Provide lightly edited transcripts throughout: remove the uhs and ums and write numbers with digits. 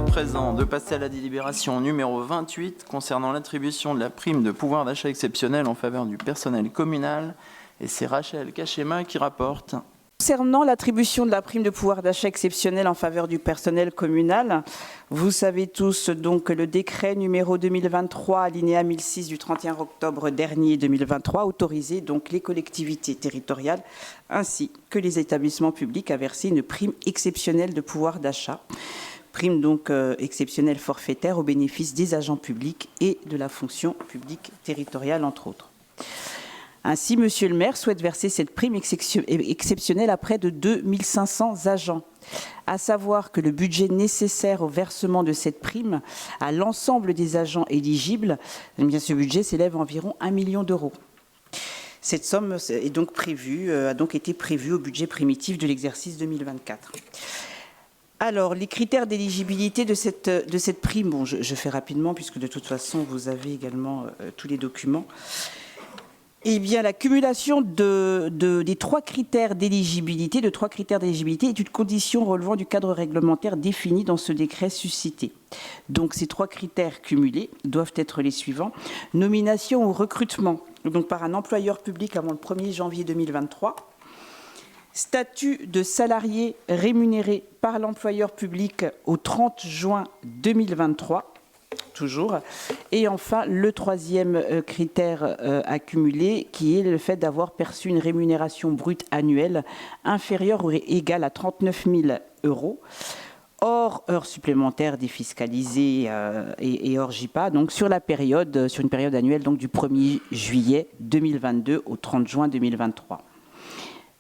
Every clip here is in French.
présent de passer à la délibération numéro 28 concernant l'attribution de la prime de pouvoir d'achat exceptionnel en faveur du personnel communal. Et c'est Rachel Cachema qui rapporte. Concernant l'attribution de la prime de pouvoir d'achat exceptionnel en faveur du personnel communal, vous savez tous donc que le décret numéro 2023 alinéa 1006 du 31 octobre dernier 2023 autorisait donc les collectivités territoriales ainsi que les établissements publics à verser une prime exceptionnelle de pouvoir d'achat. Prime donc exceptionnelle forfaitaire au bénéfice des agents publics et de la fonction publique territoriale entre autres. Ainsi, Monsieur le maire souhaite verser cette prime exceptionnelle à près de 2500 agents. À savoir que le budget nécessaire au versement de cette prime à l'ensemble des agents éligibles, eh bien, ce budget s'élève à environ 1 million d'euros. Cette somme est donc a donc été prévue au budget primitif de l'exercice 2024. Alors, les critères d'éligibilité de cette prime, bon, je fais rapidement puisque de toute façon, vous avez également tous les documents. Eh bien, l'accumulation des trois critères d'éligibilité, est une condition relevant du cadre réglementaire défini dans ce décret suscité. Donc, ces trois critères cumulés doivent être les suivants. Nomination ou recrutement, donc par un employeur public avant le 1er janvier 2023. Statut de salarié rémunéré par l'employeur public au 30 juin 2023. Toujours. Et enfin, le troisième critère accumulé, qui est le fait d'avoir perçu une rémunération brute annuelle inférieure ou égale à 39 000 euros, hors heures supplémentaires défiscalisées et hors JPA, donc sur une période annuelle donc du 1er juillet 2022 au 30 juin 2023.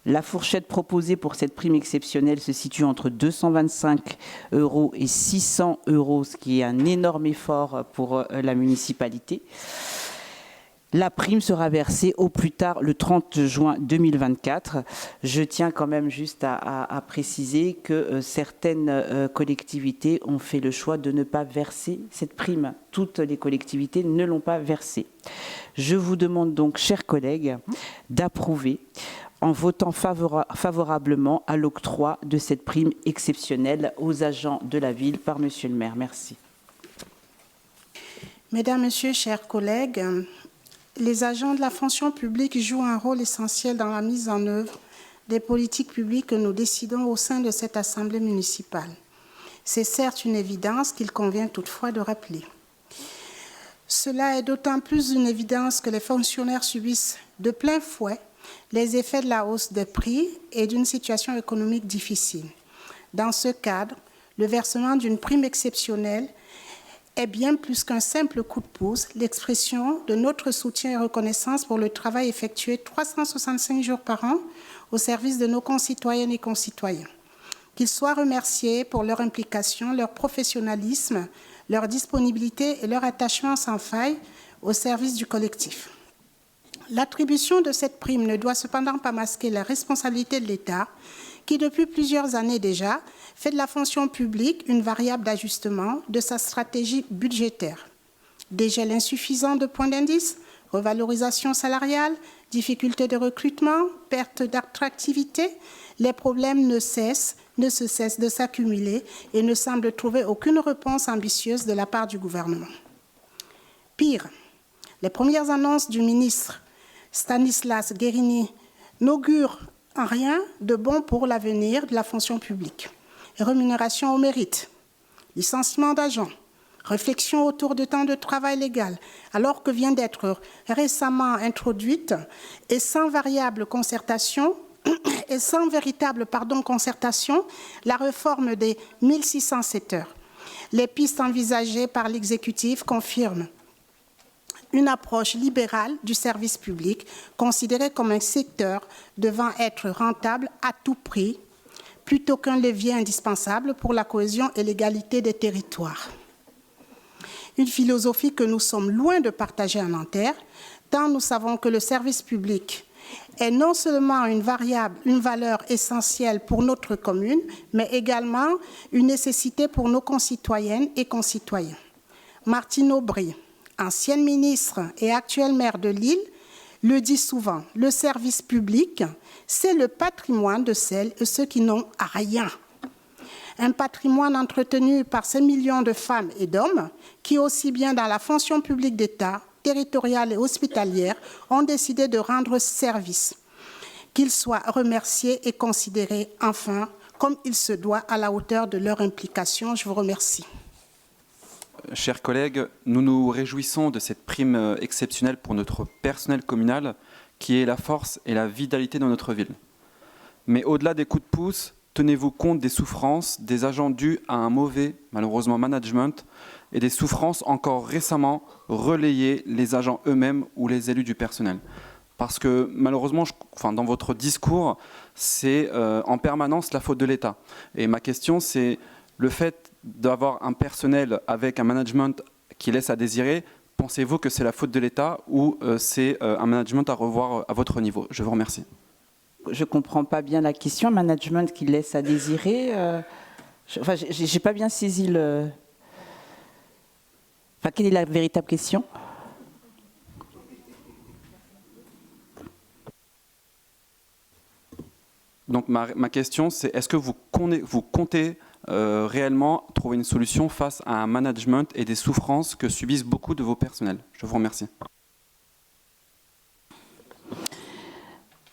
La fourchette proposée pour cette prime exceptionnelle se situe entre 225 € et 600 €, ce qui est un énorme effort pour la municipalité. La prime sera versée au plus tard le 30 juin 2024. Je tiens quand même juste à préciser que certaines collectivités ont fait le choix de ne pas verser cette prime. Toutes les collectivités ne l'ont pas versée. Je vous demande donc, chers collègues, d'approuver en votant favorablement à l'octroi de cette prime exceptionnelle aux agents de la ville par Monsieur le maire. Merci. Mesdames, Messieurs, chers collègues, les agents de la fonction publique jouent un rôle essentiel dans la mise en œuvre des politiques publiques que nous décidons au sein de cette Assemblée municipale. C'est certes une évidence qu'il convient toutefois de rappeler. Cela est d'autant plus une évidence que les fonctionnaires subissent de plein fouet les effets de la hausse des prix et d'une situation économique difficile. Dans ce cadre, le versement d'une prime exceptionnelle est bien plus qu'un simple coup de pouce, l'expression de notre soutien et reconnaissance pour le travail effectué 365 jours par an au service de nos concitoyennes et concitoyens. Qu'ils soient remerciés pour leur implication, leur professionnalisme, leur disponibilité et leur attachement sans faille au service du collectif. L'attribution de cette prime ne doit cependant pas masquer la responsabilité de l'État, qui depuis plusieurs années déjà fait de la fonction publique une variable d'ajustement de sa stratégie budgétaire. Dégel insuffisant de points d'indice, revalorisation salariale, difficultés de recrutement, perte d'attractivité, les problèmes ne cessent de s'accumuler et ne semblent trouver aucune réponse ambitieuse de la part du gouvernement. Pire, les premières annonces du ministre Stanislas Guerini n'augure en rien de bon pour l'avenir de la fonction publique. Rémunération au mérite, licenciement d'agents, réflexion autour du temps de travail légal, alors que vient d'être récemment introduite et sans véritable concertation, la réforme des 1607 heures. Les pistes envisagées par l'exécutif confirment une approche libérale du service public, considéré comme un secteur devant être rentable à tout prix, plutôt qu'un levier indispensable pour la cohésion et l'égalité des territoires. Une philosophie que nous sommes loin de partager en Nanterre, tant nous savons que le service public est non seulement une valeur essentielle pour notre commune, mais également une nécessité pour nos concitoyennes et concitoyens. Martine Aubry, ancienne ministre et actuelle maire de Lille, le dit souvent, le service public, c'est le patrimoine de celles et ceux qui n'ont rien. Un patrimoine entretenu par ces millions de femmes et d'hommes qui, aussi bien dans la fonction publique d'État, territoriale et hospitalière, ont décidé de rendre service. Qu'ils soient remerciés et considérés enfin comme il se doit à la hauteur de leur implication. Je vous remercie. Chers collègues, nous nous réjouissons de cette prime exceptionnelle pour notre personnel communal qui est la force et la vitalité de notre ville. Mais au-delà des coups de pouce, tenez-vous compte des souffrances des agents dus à un mauvais, malheureusement, management et des souffrances encore récemment relayées les agents eux-mêmes ou les élus du personnel. Parce que malheureusement, dans votre discours, c'est en permanence la faute de l'État. Et ma question, c'est le fait d'avoir un personnel avec un management qui laisse à désirer, pensez-vous que c'est la faute de l'État ou c'est un management à revoir à votre niveau? Je vous remercie. Je ne comprends pas bien la question. Management qui laisse à désirer. Je n'ai pas bien saisi le... quelle est la véritable question? Donc ma question, c'est est-ce que vous comptez réellement trouver une solution face à un management et des souffrances que subissent beaucoup de vos personnels? Je vous remercie.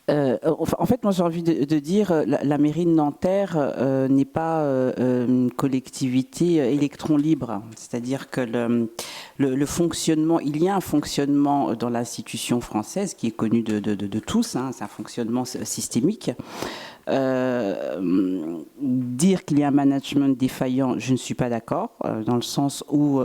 En fait, moi j'ai envie de dire la mairie de Nanterre n'est pas une collectivité électron libre. C'est-à-dire que le fonctionnement, il y a un fonctionnement dans l'institution française qui est connu de tous, hein, c'est un fonctionnement systémique. Dire qu'il y a un management défaillant, je ne suis pas d'accord, dans le sens où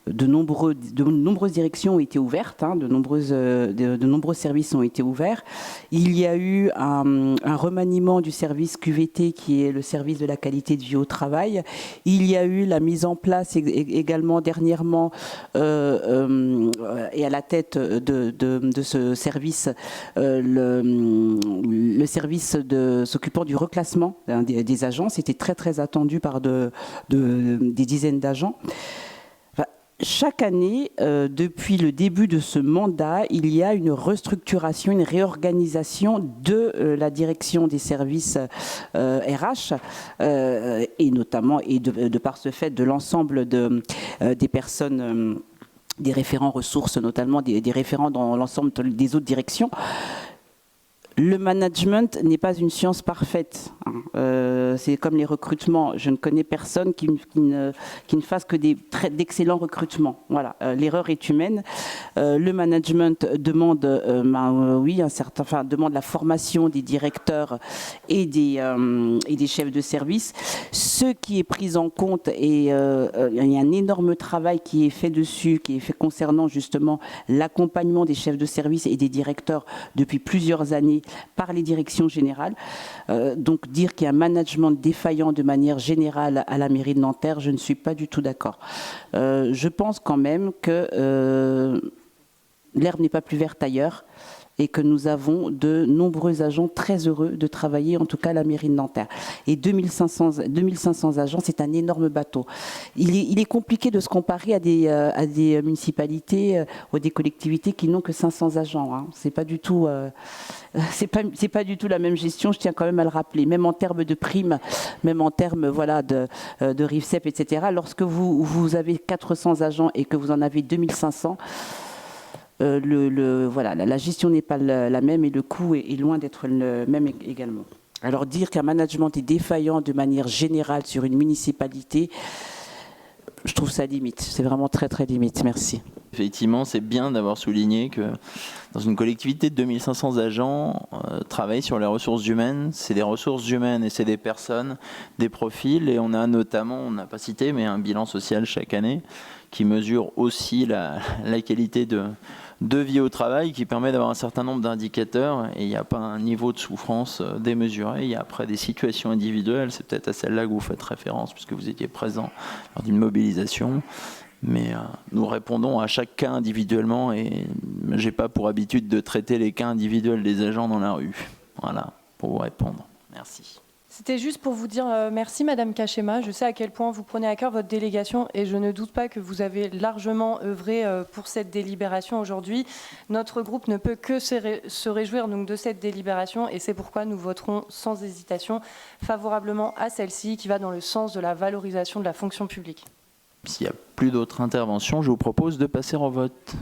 de nombreuses directions ont été ouvertes, hein, de nombreux services ont été ouverts. Il y a eu un remaniement du service QVT qui est le service de la qualité de vie au travail. Il y a eu la mise en place également dernièrement et à la tête de ce service le service s'occupant du reclassement des agents. C'était très très attendu par des dizaines d'agents. Chaque année, depuis le début de ce mandat, il y a une restructuration, une réorganisation de la direction des services RH et notamment, et de par ce fait, de l'ensemble des personnes, des référents ressources, notamment des référents dans l'ensemble des autres directions. Le management n'est pas une science parfaite. C'est comme les recrutements. Je ne connais personne qui ne fasse que d'excellents recrutements. Voilà. L'erreur est humaine. Le management demande, demande la formation des directeurs et des chefs de service. Ce qui est pris en compte, et il y a un énorme travail qui est fait dessus, qui est fait concernant justement l'accompagnement des chefs de service et des directeurs depuis plusieurs années par les directions générales. Donc dire qu'il y a un management défaillant de manière générale à la mairie de Nanterre, je ne suis pas du tout d'accord. Je pense quand même que l'herbe n'est pas plus verte ailleurs et que nous avons de nombreux agents très heureux de travailler, en tout cas à la mairie de Nanterre. Et 2500 agents, c'est un énorme bateau. Il est compliqué de se comparer à des municipalités ou des collectivités qui n'ont que 500 agents. Hein. C'est pas du tout la même gestion, je tiens quand même à le rappeler. Même en termes de primes, même en termes de RIFSEP, etc. Lorsque vous avez 400 agents et que vous en avez 2500, la gestion n'est pas la même et le coût est loin d'être le même également. Alors dire qu'un management est défaillant de manière générale sur une municipalité, je trouve ça limite. C'est vraiment très très limite. Merci. Effectivement, c'est bien d'avoir souligné que dans une collectivité de 2500 agents, travailler sur les ressources humaines, c'est des ressources humaines et c'est des personnes, des profils. Et on a notamment, on n'a pas cité, mais un bilan social chaque année qui mesure aussi la qualité de vie au travail, qui permet d'avoir un certain nombre d'indicateurs, et il n'y a pas un niveau de souffrance démesuré. Il y a après des situations individuelles, c'est peut-être à celle-là que vous faites référence, puisque vous étiez présent lors d'une mobilisation. Mais nous répondons à chaque cas individuellement, et je n'ai pas pour habitude de traiter les cas individuels des agents dans la rue. Voilà, pour vous répondre. Merci. C'était juste pour vous dire merci Madame Kachema. Je sais à quel point vous prenez à cœur votre délégation et je ne doute pas que vous avez largement œuvré pour cette délibération aujourd'hui. Notre groupe ne peut que se réjouir donc de cette délibération et c'est pourquoi nous voterons sans hésitation favorablement à celle-ci qui va dans le sens de la valorisation de la fonction publique. S'il n'y a plus d'autres interventions, je vous propose de passer au vote.